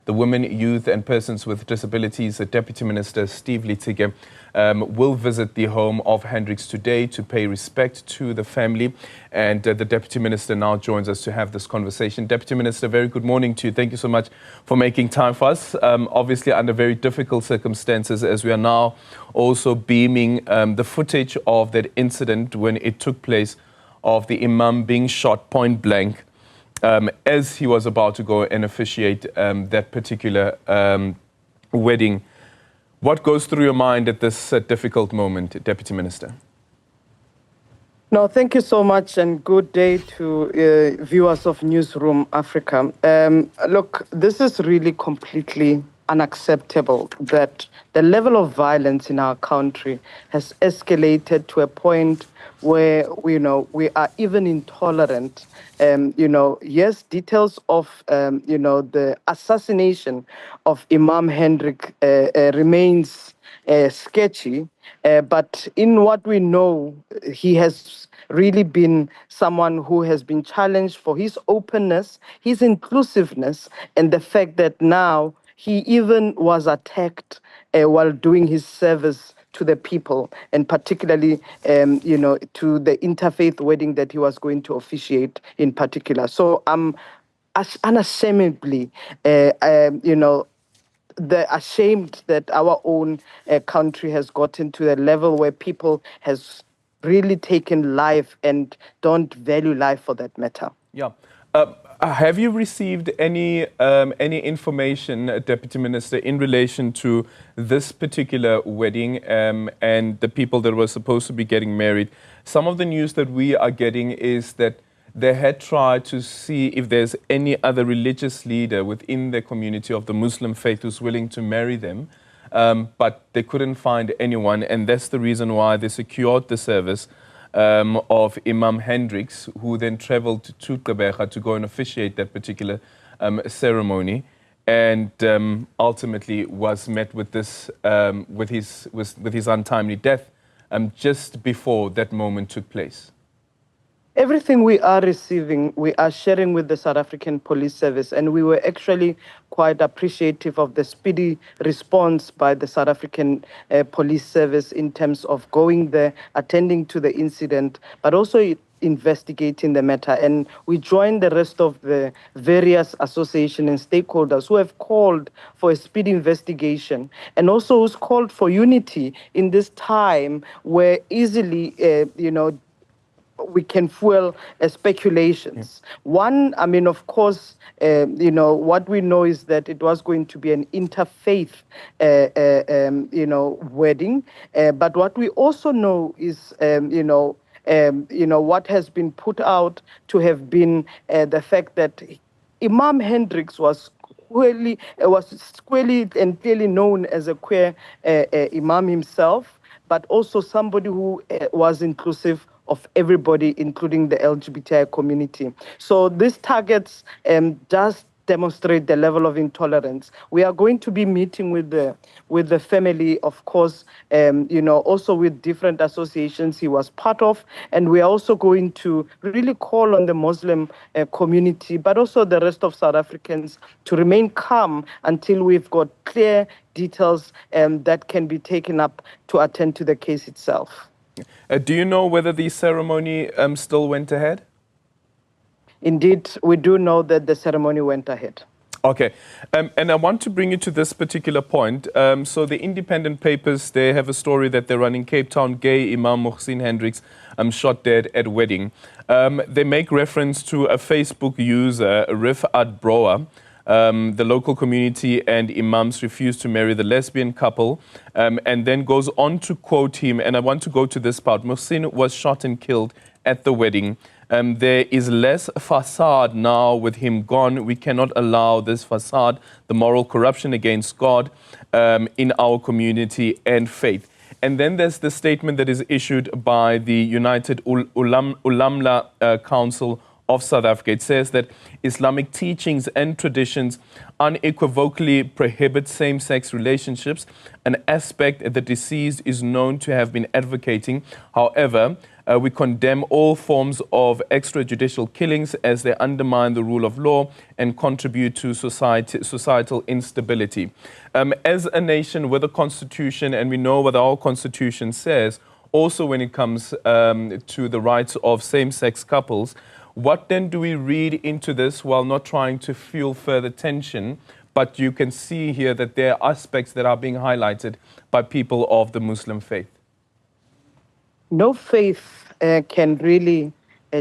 The Women, Youth and Persons with Disabilities, Deputy Minister Steve Litige will visit the home of Hendricks today to pay respect to the family. And the Deputy Minister now joins us to have this conversation. Deputy Minister, very good morning to you. Thank you so much for making time for us. Obviously under very difficult circumstances, as we are now also beaming the footage of that incident when it took place of the Imam being shot point blank as he was about to go and officiate that particular wedding. What goes through your mind at this difficult moment, Deputy Minister? No, thank you so much, and good day to viewers of Newsroom Africa. Look, this is really completely unacceptable that the level of violence in our country has escalated to a point where we are even intolerant. Yes, details of the assassination of Imam Hendrik remains sketchy, but in what we know, he has really been someone who has been challenged for his openness, his inclusiveness, and the fact that now he even was attacked while doing his service to the people, and particularly, to the interfaith wedding that he was going to officiate in particular. So I'm unashamedly, ashamed that our own country has gotten to the level where people has really taken life and don't value life for that matter. Yeah. Have you received any information, Deputy Minister, in relation to this particular wedding and the people that were supposed to be getting married? Some of the news that we are getting is that they had tried to see if there's any other religious leader within the community of the Muslim faith who's willing to marry them, but they couldn't find anyone, and that's the reason why they secured the service of Imam Hendricks, who then traveled to Gqeberha to go and officiate that particular ceremony, and ultimately was met with this with his untimely death just before that moment took place. Everything we are receiving, we are sharing with the South African Police Service, and we were actually quite appreciative of the speedy response by the South African Police Service in terms of going there, attending to the incident, but also investigating the matter. And we join the rest of the various associations and stakeholders who have called for a speedy investigation, and also who's called for unity in this time where easily, we can fuel speculations. One, of course, what we know is that it was going to be an interfaith, wedding. But what we also know is, what has been put out to have been the fact that Imam Hendricks was squarely and clearly known as a queer Imam himself, but also somebody who was inclusive of everybody, including the LGBTI community. So this targets does demonstrate the level of intolerance. We are going to be meeting with the family, of course, also with different associations he was part of, and we are also going to really call on the Muslim community, but also the rest of South Africans to remain calm until we've got clear details that can be taken up to attend to the case itself. Do you know whether the ceremony still went ahead? Indeed, we do know that the ceremony went ahead. Okay. And I want to bring you to this particular point. So the independent papers, they have a story that they run in Cape Town, gay Imam Mohsin Hendricks shot dead at wedding. They make reference to a Facebook user, Rifat Broa. The local community and imams refused to marry the lesbian couple, and then goes on to quote him, and I want to go to this part. Mohsin was shot and killed at the wedding. There is less facade now with him gone. We cannot allow this facade, the moral corruption against God in our community and faith. And then there's the statement that is issued by the United Ulamla Council of South Africa. It says that Islamic teachings and traditions unequivocally prohibit same-sex relationships, an aspect the deceased is known to have been advocating. However, We condemn all forms of extrajudicial killings as they undermine the rule of law and contribute to societal instability. As a nation with a constitution, and we know what our constitution says, also when it comes to the rights of same-sex couples, what then do we read into this while not trying to fuel further tension? But you can see here that there are aspects that are being highlighted by people of the Muslim faith. No faith can really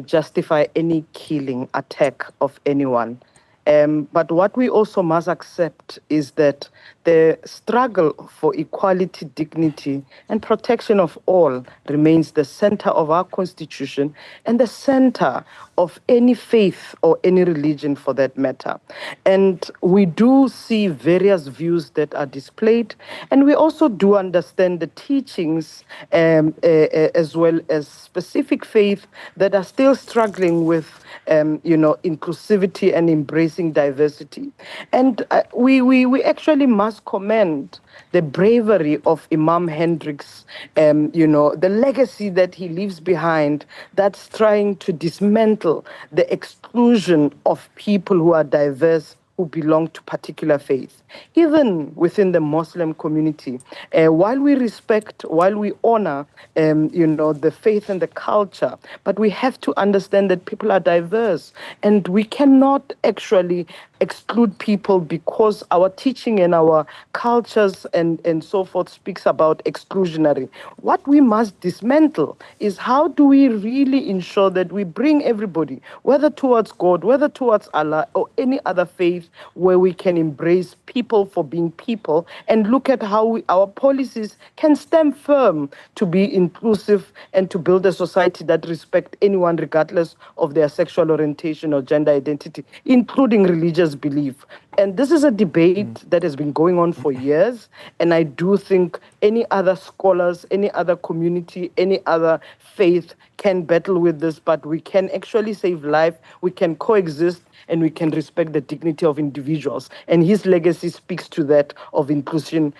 justify any killing, attack of anyone. But what we also must accept is that the struggle for equality, dignity, and protection of all remains the center of our constitution and the center of any faith or any religion for that matter. And we do see various views that are displayed, and we also do understand the teachings as well as specific faith that are still struggling with inclusivity and embracing diversity. And we actually must commend the bravery of Imam Hendricks, the legacy that he leaves behind that's trying to dismantle the exclusion of people who are diverse, who belong to particular faiths. Even within the Muslim community, while we respect, while we honor, the faith and the culture, but we have to understand that people are diverse, and we cannot actually exclude people because our teaching and our cultures and so forth speaks about exclusionary. What we must dismantle is how do we really ensure that we bring everybody, whether towards God, whether towards Allah or any other faith, where we can embrace people for being people and look at how our policies can stand firm to be inclusive and to build a society that respects anyone regardless of their sexual orientation or gender identity, including religious belief. And this is a debate that has been going on for years, and I do think any other scholars, any other community, any other faith can battle with this, but we can actually save life, we can coexist, and we can respect the dignity of individuals. And his legacy speaks to that of inclusive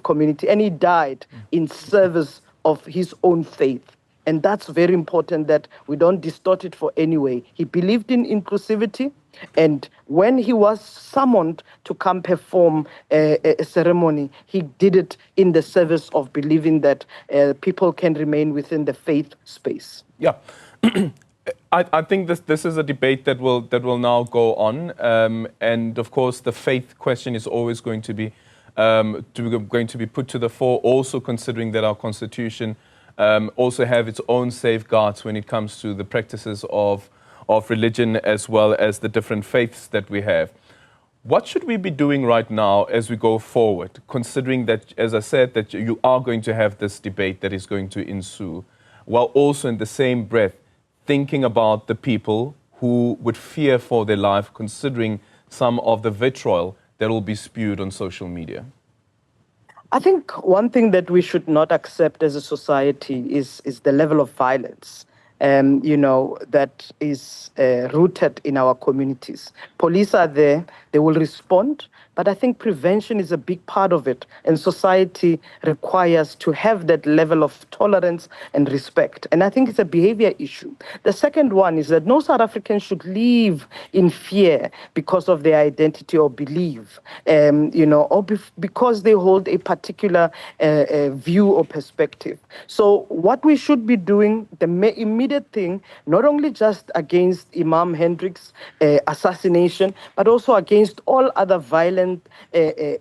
community. And he died in service of his own faith. And that's very important that we don't distort it for any way. He believed in inclusivity. And when he was summoned to come perform a ceremony, he did it in the service of believing that people can remain within the faith space. Yeah. I think this is a debate that will now go on, and of course the faith question is always going to be put to the fore. Also considering that our constitution also have its own safeguards when it comes to the practices of religion as well as the different faiths that we have. What should we be doing right now as we go forward, considering that, as I said, that you are going to have this debate that is going to ensue, while also in the same breath thinking about the people who would fear for their life, considering some of the vitriol that will be spewed on social media? I think one thing that we should not accept as a society is the level of violence, that is rooted in our communities. Police are there, they will respond, but I think prevention is a big part of it, and society requires to have that level of tolerance and respect. And I think it's a behavior issue. The second one is that no South African should live in fear because of their identity or belief, because they hold a particular view or perspective. So what we should be doing, the immediate thing, not only just against Imam Hendricks' assassination, but also against all other violent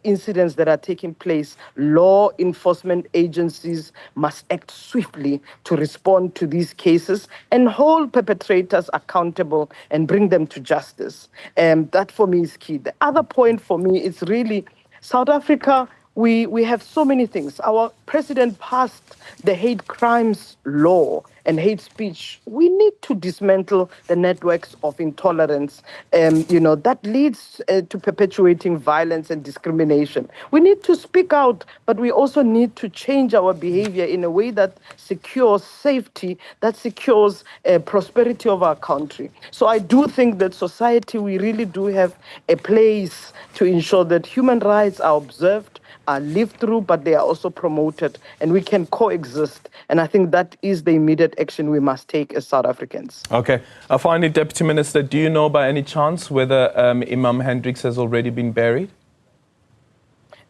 incidents that are taking place. Law enforcement agencies must act swiftly to respond to these cases and hold perpetrators accountable and bring them to justice. That for me is key. The other point for me is really South Africa. We have so many things. Our president passed the hate crimes law and hate speech. We need to dismantle the networks of intolerance, that leads to perpetuating violence and discrimination. We need to speak out, but we also need to change our behavior in a way that secures safety, that secures prosperity of our country. So I do think that society, we really do have a place to ensure that human rights are observed, are lived through, but they are also promoted, and we can coexist. And I think that is the immediate action we must take as South Africans. Okay. Finally, Deputy Minister, do you know by any chance whether Imam Hendricks has already been buried?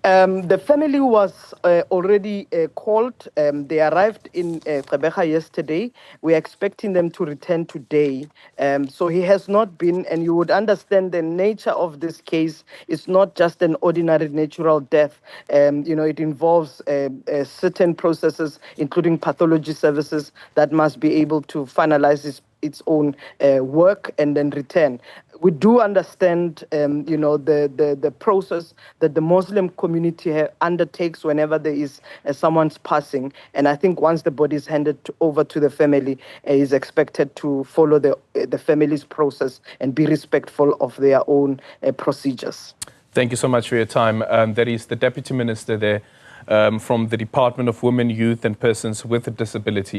The family was already called. They arrived in Gqeberha yesterday. We are expecting them to return today. So he has not been, and you would understand the nature of this case is not just an ordinary natural death. It involves certain processes, including pathology services, that must be able to finalize its own work and then return. We do understand, the process that the Muslim community undertakes whenever there is someone's passing. And I think once the body is handed over to the family, is expected to follow the family's process and be respectful of their own procedures. Thank you so much for your time. That is the Deputy Minister there from the Department of Women, Youth and Persons with a Disability.